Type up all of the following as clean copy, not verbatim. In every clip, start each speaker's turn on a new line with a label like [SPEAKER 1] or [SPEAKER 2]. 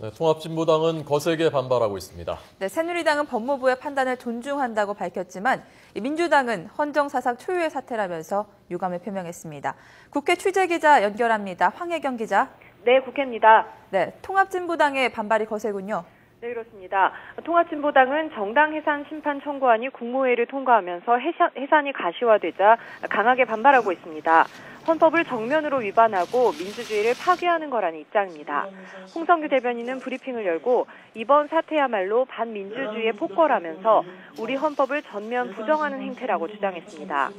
[SPEAKER 1] 네, 통합진보당은 거세게 반발하고 있습니다.
[SPEAKER 2] 네, 새누리당은 법무부의 판단을 존중한다고 밝혔지만 민주당은 헌정사상 초유의 사태라면서 유감을 표명했습니다. 국회 취재기자 연결합니다. 황혜경 기자.
[SPEAKER 3] 네, 국회입니다.
[SPEAKER 2] 네, 통합진보당의 반발이 거세군요.
[SPEAKER 3] 네, 그렇습니다. 통합진보당은 정당 해산 심판 청구안이 국무회의를 통과하면서 해산이 가시화되자 강하게 반발하고 있습니다. 헌법을 정면으로 위반하고 민주주의를 파괴하는 거라는 입장입니다. 홍성규 대변인은 브리핑을 열고 이번 사태야말로 반민주주의의 폭거라면서 우리 헌법을 전면 부정하는 행태라고 주장했습니다.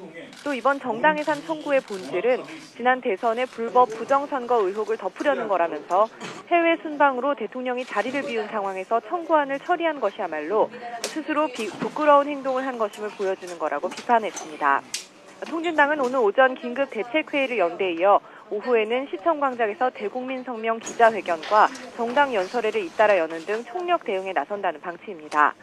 [SPEAKER 3] 또 이번 정당 해산 청구의 본질은 지난 대선의 불법 부정선거 의혹을 덮으려는 거라면서 해외 순방으로 대통령이 자리를 비운 상황에서 청구안을 처리한 것이야말로 스스로 부끄러운 행동을 한 것임을 보여주는 거라고 비판했습니다. 통진당은 오늘 오전 긴급 대책회의를 연 데 이어 오후에는 시청광장에서 대국민 성명 기자회견과 정당 연설회를 잇따라 여는 등 총력 대응에 나선다는 방침입니다.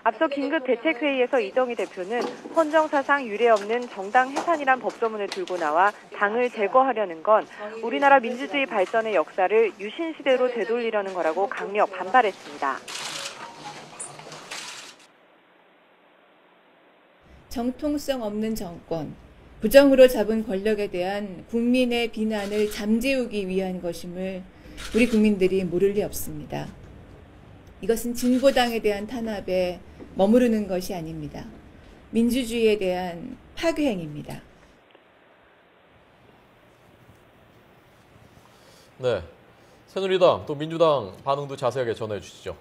[SPEAKER 3] 앞서 긴급 대책회의에서 이정희 대표는 헌정사상 유례없는 정당 해산이란 법조문을 들고 나와 당을 제거하려는 건 우리나라 민주주의 발전의 역사를 유신시대로 되돌리려는 거라고 강력 반발했습니다.
[SPEAKER 4] 정통성 없는 정권, 부정으로 잡은 권력에 대한 국민의 비난을 잠재우기 위한 것임을 우리 국민들이 모를 리 없습니다. 이것은 진보당에 대한 탄압에 머무르는 것이 아닙니다. 민주주의에 대한 파괴 행위입니다.
[SPEAKER 1] 네, 새누리당 또 민주당 반응도 자세하게 전해 주시죠.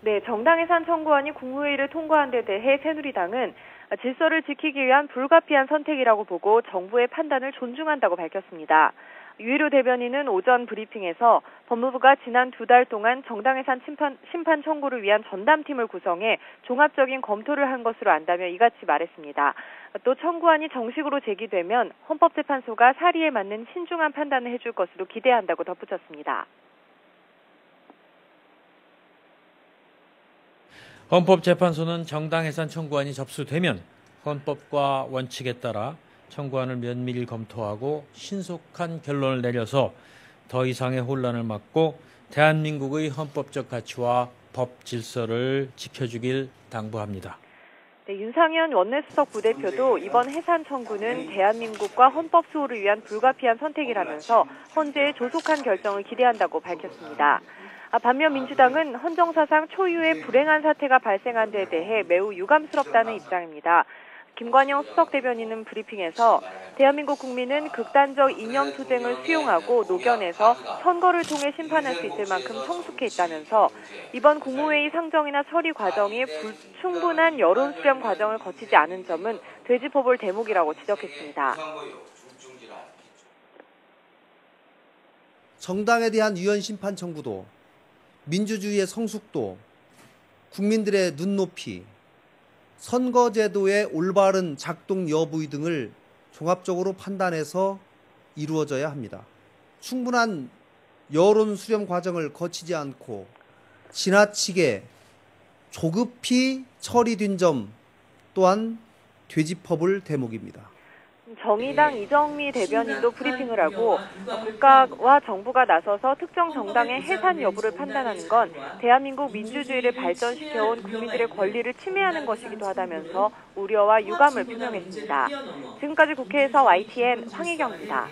[SPEAKER 3] 네, 정당 해산 청구안이 국무회의를 통과한 데 대해 새누리당은 질서를 지키기 위한 불가피한 선택이라고 보고 정부의 판단을 존중한다고 밝혔습니다. 유일호 대변인은 오전 브리핑에서 법무부가 지난 2달 동안 정당 해산 심판 청구를 위한 전담팀을 구성해 종합적인 검토를 한 것으로 안다며 이같이 말했습니다. 또 청구안이 정식으로 제기되면 헌법재판소가 사리에 맞는 신중한 판단을 해줄 것으로 기대한다고 덧붙였습니다.
[SPEAKER 5] 헌법재판소는 정당 해산 청구안이 접수되면 헌법과 원칙에 따라 청구안을 면밀히 검토하고 신속한 결론을 내려서 더 이상의 혼란을 막고 대한민국의 헌법적 가치와 법 질서를 지켜주길 당부합니다.
[SPEAKER 3] 네, 윤상현 원내수석 부대표도 이번 해산 청구는 대한민국과 헌법 수호를 위한 불가피한 선택이라면서 헌재의 조속한 결정을 기대한다고 밝혔습니다. 반면 민주당은 헌정사상 초유의 불행한 사태가 발생한 데 대해 매우 유감스럽다는 입장입니다. 김관영 수석 대변인은 브리핑에서 대한민국 국민은 극단적 이념 투쟁을 수용하고 녹여내서 선거를 통해 심판할 수 있을 만큼 성숙해 있다면서 이번 국무회의 상정이나 처리 과정이 불충분한 여론 수렴 과정을 거치지 않은 점은 되짚어볼 대목이라고 지적했습니다.
[SPEAKER 6] 정당에 대한 유연 심판 청구도 민주주의의 성숙도, 국민들의 눈높이, 선거제도의 올바른 작동 여부 등을 종합적으로 판단해서 이루어져야 합니다. 충분한 여론 수렴 과정을 거치지 않고 지나치게 조급히 처리된 점 또한 되짚어볼 대목입니다.
[SPEAKER 3] 정의당 이정미 대변인도 브리핑을 하고 국가와 정부가 나서서 특정 정당의 해산 여부를 판단하는 건 대한민국 민주주의를 발전시켜온 국민들의 권리를 침해하는 것이기도 하다면서 우려와 유감을 표명했습니다. 지금까지 국회에서 YTN 황혜경입니다.